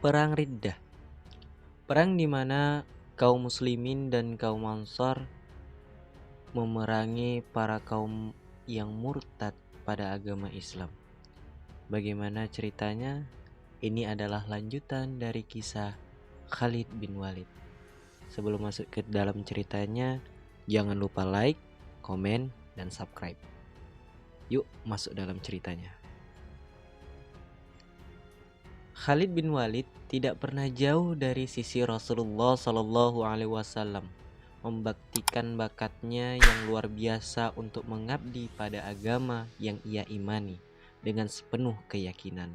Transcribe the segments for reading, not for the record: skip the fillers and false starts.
Perang Riddah, perang di mana kaum muslimin dan kaum Ansar memerangi para kaum yang murtad pada agama Islam. Bagaimana ceritanya? Ini adalah lanjutan dari kisah Khalid bin Walid. Sebelum masuk ke dalam ceritanya, jangan lupa like, komen, dan subscribe. Yuk masuk dalam ceritanya. Khalid bin Walid tidak pernah jauh dari sisi Rasulullah Shallallahu Alaihi Wasallam, membaktikan bakatnya yang luar biasa untuk mengabdi pada agama yang ia imani dengan sepenuh keyakinan.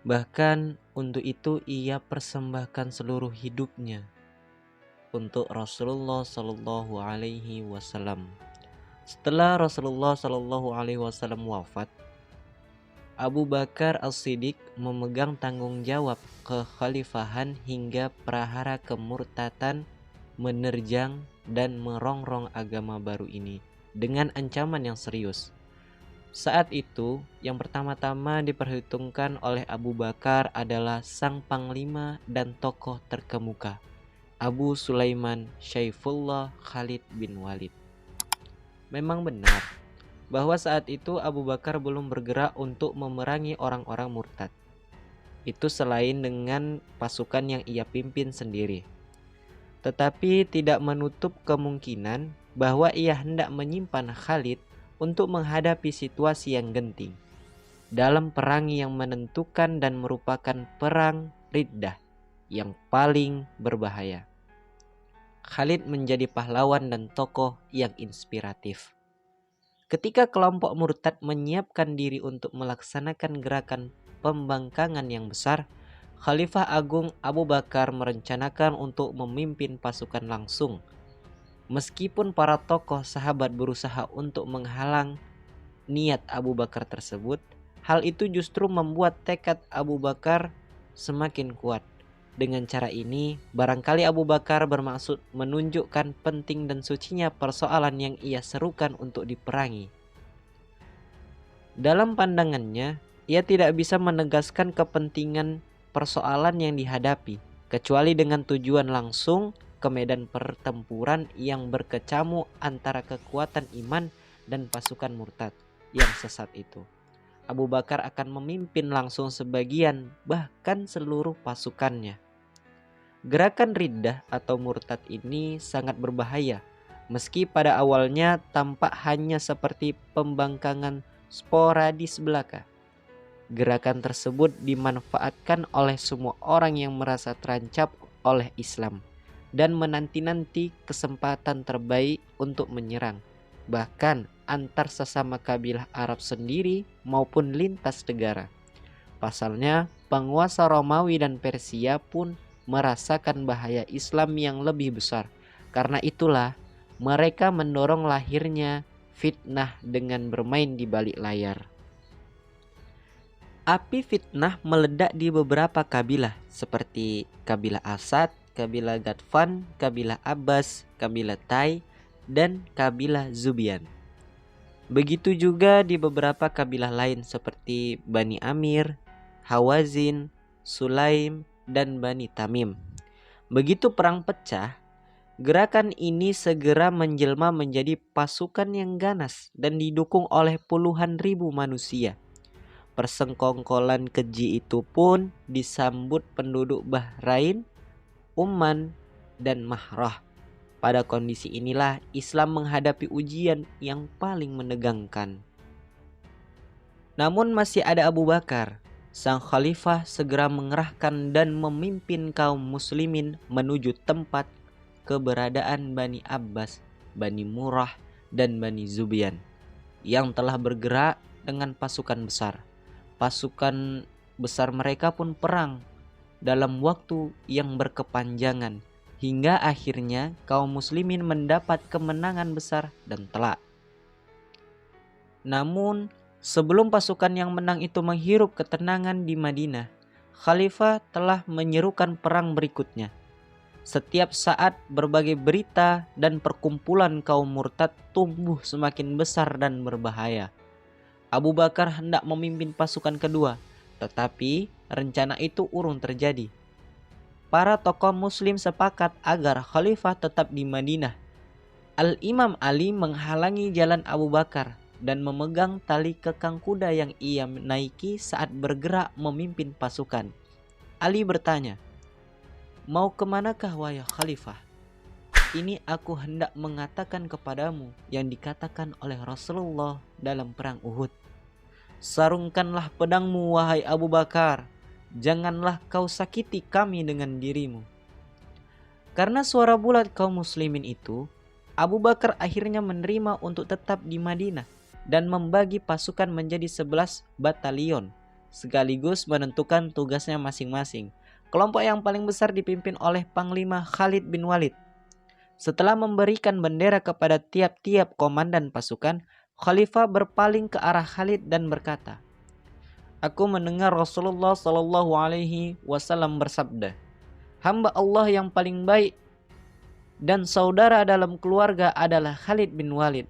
Bahkan untuk itu ia persembahkan seluruh hidupnya untuk Rasulullah Shallallahu Alaihi Wasallam. Setelah Rasulullah Shallallahu Alaihi Wasallam wafat, Abu Bakar As-Siddiq memegang tanggung jawab kekhalifahan hingga prahara kemurtatan menerjang dan merongrong agama baru ini dengan ancaman yang serius. Saat itu, yang pertama-tama diperhitungkan oleh Abu Bakar adalah sang panglima dan tokoh terkemuka, Abu Sulaiman Syaifullah Khalid bin Walid. Memang benar bahwa saat itu Abu Bakar belum bergerak untuk memerangi orang-orang murtad. Itu selain dengan pasukan yang ia pimpin sendiri. Tetapi tidak menutup kemungkinan bahwa ia hendak menyimpan Khalid untuk menghadapi situasi yang genting dalam perang yang menentukan dan merupakan perang Riddah yang paling berbahaya. Khalid menjadi pahlawan dan tokoh yang inspiratif. Ketika kelompok murtad menyiapkan diri untuk melaksanakan gerakan pembangkangan yang besar, Khalifah Agung Abu Bakar merencanakan untuk memimpin pasukan langsung. Meskipun para tokoh sahabat berusaha untuk menghalang niat Abu Bakar tersebut, hal itu justru membuat tekad Abu Bakar semakin kuat. Dengan cara ini, barangkali Abu Bakar bermaksud menunjukkan penting dan sucinya persoalan yang ia serukan untuk diperangi. Dalam pandangannya, ia tidak bisa menegaskan kepentingan persoalan yang dihadapi, kecuali dengan tujuan langsung ke medan pertempuran yang berkecamuk antara kekuatan iman dan pasukan murtad yang sesat itu. Abu Bakar akan memimpin langsung sebagian, bahkan seluruh pasukannya. Gerakan Riddah atau murtad ini sangat berbahaya, meski pada awalnya tampak hanya seperti pembangkangan sporadis belaka. Gerakan tersebut dimanfaatkan oleh semua orang yang merasa terancam oleh Islam dan menanti-nanti kesempatan terbaik untuk menyerang, bahkan antar sesama kabilah Arab sendiri maupun lintas negara. Pasalnya, penguasa Romawi dan Persia pun merasakan bahaya Islam yang lebih besar. Karena itulah mereka mendorong lahirnya fitnah dengan bermain di balik layar. Api fitnah meledak di beberapa kabilah seperti kabilah Asad, kabilah Ghatfan, kabilah Abbas, kabilah Tai, dan kabilah Zubian. Begitu juga di beberapa kabilah lain seperti Bani Amir, Hawazin, Sulaim, dan Bani Tamim. Begitu perang pecah, gerakan ini segera menjelma menjadi pasukan yang ganas dan didukung oleh puluhan ribu manusia. Persengkongkolan keji itu pun disambut penduduk Bahrain, Umman, dan Mahrah. Pada kondisi inilah Islam menghadapi ujian yang paling menegangkan. Namun masih ada Abu Bakar. Sang khalifah segera mengerahkan dan memimpin kaum muslimin menuju tempat keberadaan Bani Abbas, Bani Murrah, dan Bani Zubian yang telah bergerak dengan pasukan besar. Pasukan besar mereka pun perang dalam waktu yang berkepanjangan hingga akhirnya kaum muslimin mendapat kemenangan besar dan telak. Namun sebelum pasukan yang menang itu menghirup ketenangan di Madinah, Khalifah telah menyerukan perang berikutnya. Setiap saat berbagai berita dan perkumpulan kaum murtad tumbuh semakin besar dan berbahaya. Abu Bakar hendak memimpin pasukan kedua, Tetapi rencana itu urung terjadi. Para tokoh muslim sepakat agar khalifah tetap di Madinah. Al-Imam Ali menghalangi jalan Abu Bakar dan memegang tali kekang kuda yang ia naiki saat bergerak memimpin pasukan. Ali bertanya, "Mau kemanakah wahai khalifah? Ini aku hendak mengatakan kepadamu yang dikatakan oleh Rasulullah dalam perang Uhud. Sarungkanlah pedangmu wahai Abu Bakar. Janganlah kau sakiti kami dengan dirimu." Karena suara bulat kaum muslimin itu, Abu Bakar akhirnya menerima untuk tetap di Madinah dan membagi pasukan menjadi 11 batalion, sekaligus menentukan tugasnya masing-masing. Kelompok yang paling besar dipimpin oleh Panglima Khalid bin Walid. Setelah memberikan bendera kepada tiap-tiap komandan pasukan, Khalifah berpaling ke arah Khalid dan berkata, "Aku mendengar Rasulullah Shallallahu Alaihi Wasallam bersabda, hamba Allah yang paling baik dan saudara dalam keluarga adalah Khalid bin Walid,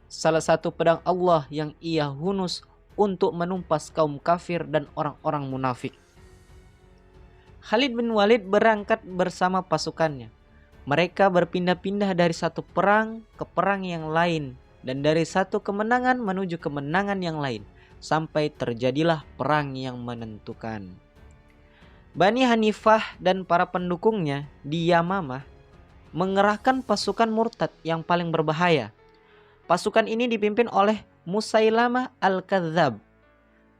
salah satu pedang Allah yang ia hunus untuk menumpas kaum kafir dan orang-orang munafik." Khalid bin Walid berangkat bersama pasukannya. Mereka berpindah-pindah dari satu perang ke perang yang lain dan dari satu kemenangan menuju kemenangan yang lain sampai terjadilah perang yang menentukan. Bani Hanifah dan para pendukungnya di Yamamah mengerahkan pasukan murtad yang paling berbahaya. Pasukan ini dipimpin oleh Musailamah al-Kadzab.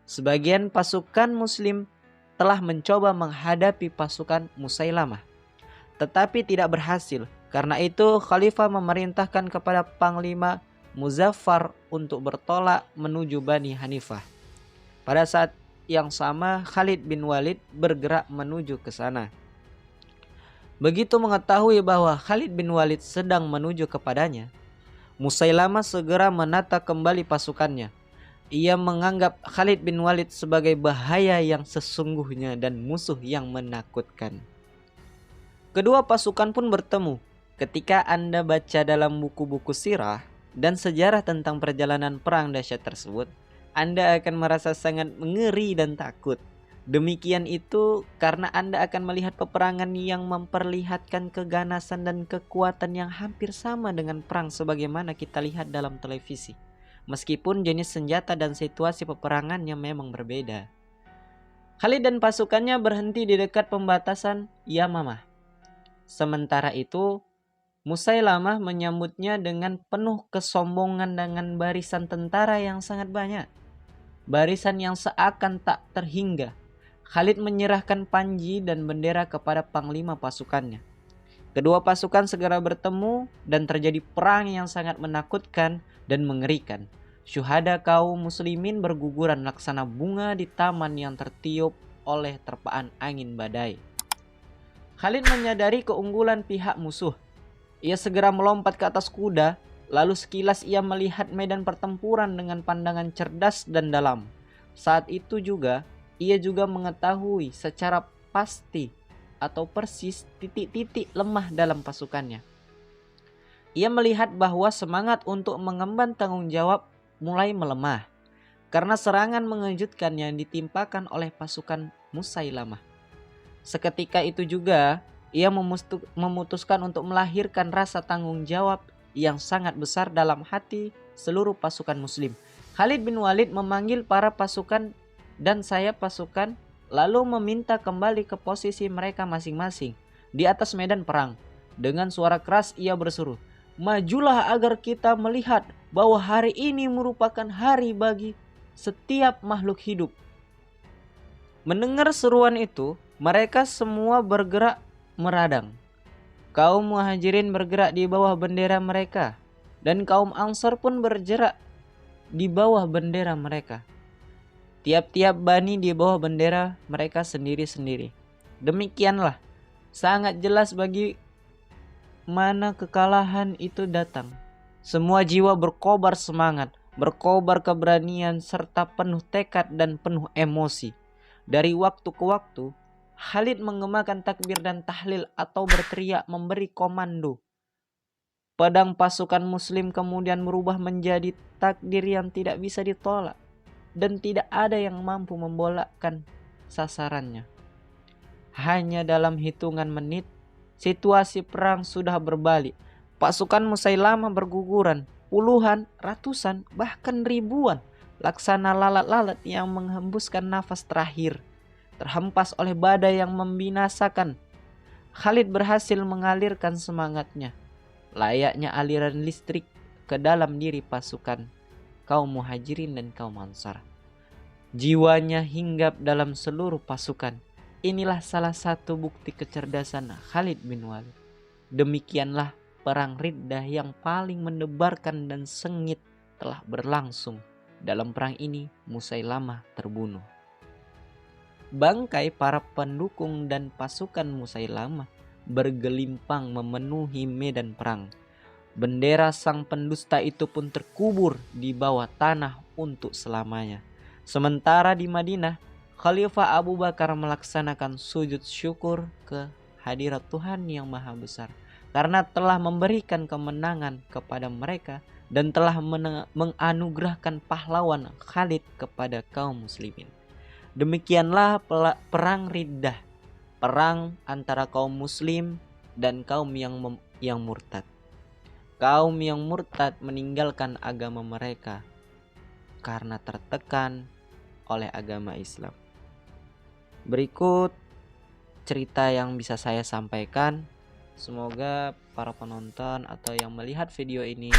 Sebagian pasukan muslim telah mencoba menghadapi pasukan Musailamah, tetapi tidak berhasil. Karena itu Khalifah memerintahkan kepada Panglima Muzaffar untuk bertolak menuju Bani Hanifah. Pada saat yang sama Khalid bin Walid bergerak menuju ke sana. Begitu mengetahui bahwa Khalid bin Walid sedang menuju kepadanya, Musailamah segera menata kembali pasukannya. Ia menganggap Khalid bin Walid sebagai bahaya yang sesungguhnya dan musuh yang menakutkan. Kedua pasukan pun bertemu. Ketika Anda baca dalam buku-buku sirah dan sejarah tentang perjalanan perang dahsyat tersebut, Anda akan merasa sangat ngeri dan takut. Demikian itu karena Anda akan melihat peperangan yang memperlihatkan keganasan dan kekuatan yang hampir sama dengan perang sebagaimana kita lihat dalam televisi. Meskipun jenis senjata dan situasi peperangannya memang berbeda. Khalid dan pasukannya berhenti di dekat pembatasan Yamamah. Sementara itu, Musailamah menyambutnya dengan penuh kesombongan dengan barisan tentara yang sangat banyak. Barisan yang seakan tak terhingga. Khalid menyerahkan panji dan bendera kepada panglima pasukannya. Kedua pasukan segera bertemu dan terjadi perang yang sangat menakutkan dan mengerikan. Syuhada kaum muslimin berguguran laksana bunga di taman yang tertiup oleh terpaan angin badai. Khalid menyadari keunggulan pihak musuh. Ia segera melompat ke atas kuda, lalu sekilas ia melihat medan pertempuran dengan pandangan cerdas dan dalam. Saat itu juga, ia juga mengetahui secara pasti atau persis titik-titik lemah dalam pasukannya. Ia melihat bahwa semangat untuk mengemban tanggung jawab mulai melemah karena serangan mengejutkan yang ditimpakan oleh pasukan Musailamah. Seketika itu juga ia memutuskan untuk melahirkan rasa tanggung jawab yang sangat besar dalam hati seluruh pasukan muslim. Khalid bin Walid memanggil para pasukan dan sayap pasukan lalu meminta kembali ke posisi mereka masing-masing di atas medan perang. Dengan suara keras ia berseru, "Majulah agar kita melihat bahwa hari ini merupakan hari bagi setiap makhluk hidup." Mendengar seruan itu, mereka semua bergerak meradang. Kaum Muhajirin bergerak di bawah bendera mereka, dan kaum Ansar pun bergerak di bawah bendera mereka. Tiap-tiap bani di bawah bendera mereka sendiri-sendiri. Demikianlah, sangat jelas bagi mana kekalahan itu datang. Semua jiwa berkobar semangat, berkobar keberanian serta penuh tekad dan penuh emosi. Dari waktu ke waktu, Khalid mengemakan takbir dan tahlil atau berteriak memberi komando. Pedang pasukan muslim kemudian berubah menjadi takdir yang tidak bisa ditolak dan tidak ada yang mampu membolakkan sasarannya. Hanya dalam hitungan menit, situasi perang sudah berbalik. Pasukan Musailamah berguguran, puluhan, ratusan, bahkan ribuan, laksana lalat-lalat yang menghembuskan nafas terakhir, terhempas oleh badai yang membinasakan. Khalid berhasil mengalirkan semangatnya, layaknya aliran listrik, ke dalam diri pasukan kaum Muhajirin dan kaum Ansar. Jiwanya hinggap dalam seluruh pasukan. Inilah salah satu bukti kecerdasan Khalid bin Walid. Demikianlah perang Riddah yang paling mendebarkan dan sengit telah berlangsung. Dalam perang ini Musailamah terbunuh. Bangkai para pendukung dan pasukan Musailamah bergelimpang memenuhi medan perang. Bendera sang pendusta itu pun terkubur di bawah tanah untuk selamanya. Sementara di Madinah, Khalifah Abu Bakar melaksanakan sujud syukur ke hadirat Tuhan yang Maha Besar karena telah memberikan kemenangan kepada mereka dan telah menganugerahkan pahlawan Khalid kepada kaum muslimin. Demikianlah perang Riddah, perang antara kaum muslim dan kaum yang murtad. Kaum yang murtad meninggalkan agama mereka karena tertekan oleh agama Islam. Berikut cerita yang bisa saya sampaikan. Semoga para penonton atau yang melihat video ini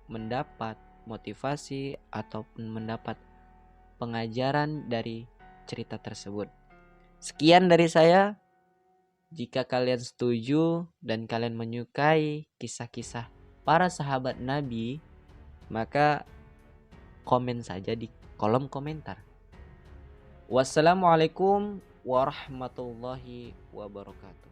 mendapat motivasi ataupun mendapat pengajaran dari cerita tersebut. Sekian dari saya. Jika kalian setuju dan kalian menyukai kisah-kisah para sahabat Nabi, maka komen saja di kolom komentar. Wassalamualaikum warahmatullahi wabarakatuh.